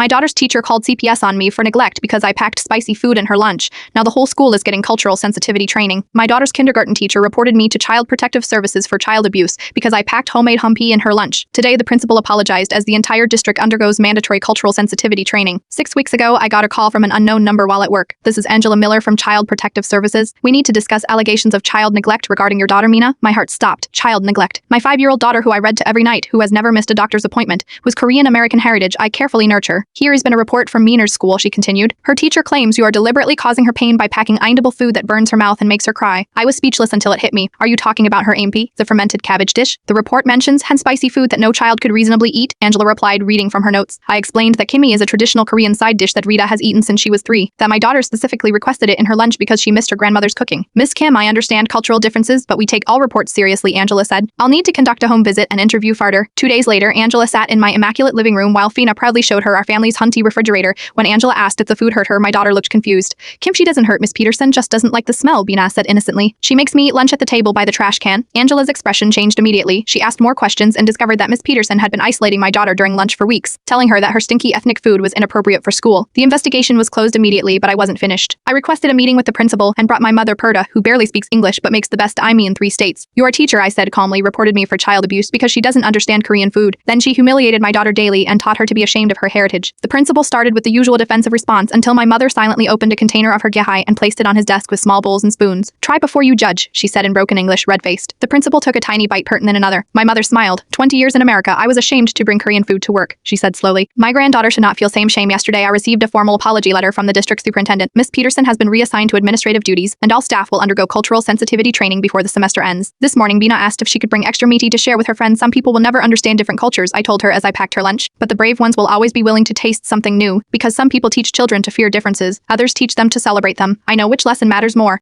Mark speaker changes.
Speaker 1: My daughter's teacher called CPS on me for neglect because I packed spicy food in her lunch. Now the whole school is getting cultural sensitivity training. My daughter's kindergarten teacher reported me to Child Protective Services for child abuse because I packed homemade humpy in her lunch. Today, the principal apologized as the entire district undergoes mandatory cultural sensitivity training. 6 weeks ago, I got a call from an unknown number while at work. This is Angela Miller from Child Protective Services. We need to discuss allegations of child neglect regarding your daughter, Mina. My heart stopped. Child neglect. My 5-year-old daughter, who I read to every night, who has never missed a doctor's appointment, whose Korean American heritage I carefully nurture. Here has been a report from Mina's school, she continued. Her teacher claims you are deliberately causing her pain by packing eatable food that burns her mouth and makes her cry. I was speechless until it hit me. Are you talking about her ampi, the fermented cabbage dish? The report mentions hen spicy food that no child could reasonably eat, Angela replied, reading from her notes. I explained that kimmy is a traditional Korean side dish that Rita has eaten since she was 3, that my daughter specifically requested it in her lunch because she missed her grandmother's cooking. Miss Kim, I understand cultural differences, but we take all reports seriously, Angela said. I'll need to conduct a home visit and interview further. 2 days later, Angela sat in my immaculate living room while Fina proudly showed her our family's hunty refrigerator. When Angela asked if the food hurt her, my daughter looked confused. Kim, she doesn't hurt, Miss Peterson, just doesn't like the smell, Bina said innocently. She makes me eat lunch at the table by the trash can. Angela's expression changed immediately. She asked more questions and discovered that Miss Peterson had been isolating my daughter during lunch for weeks, telling her that her stinky ethnic food was inappropriate for school. The investigation was closed immediately, but I wasn't finished. I requested a meeting with the principal and brought my mother, Perda, who barely speaks English but makes the best IME in 3 states. Your teacher, I said calmly, reported me for child abuse because she doesn't understand Korean food. Then she humiliated my daughter daily and taught her to be ashamed of her heritage. The principal started with the usual defensive response until my mother silently opened a container of her gyahai and placed it on his desk with small bowls and spoons. Try before you judge, she said in broken English, red-faced. The principal took a tiny bite, and then another. My mother smiled. 20 years in America, I was ashamed to bring Korean food to work, she said slowly. My granddaughter should not feel same shame. Yesterday, I received a formal apology letter from the district superintendent. Miss Peterson has been reassigned to administrative duties, and all staff will undergo cultural sensitivity training before the semester ends. This morning, Bina asked if she could bring extra meaty to share with her friends. Some people will never understand different cultures, I told her as I packed her lunch. But the brave ones will always be willing to taste something new, because some people teach children to fear differences, others teach them to celebrate them. I know which lesson matters more.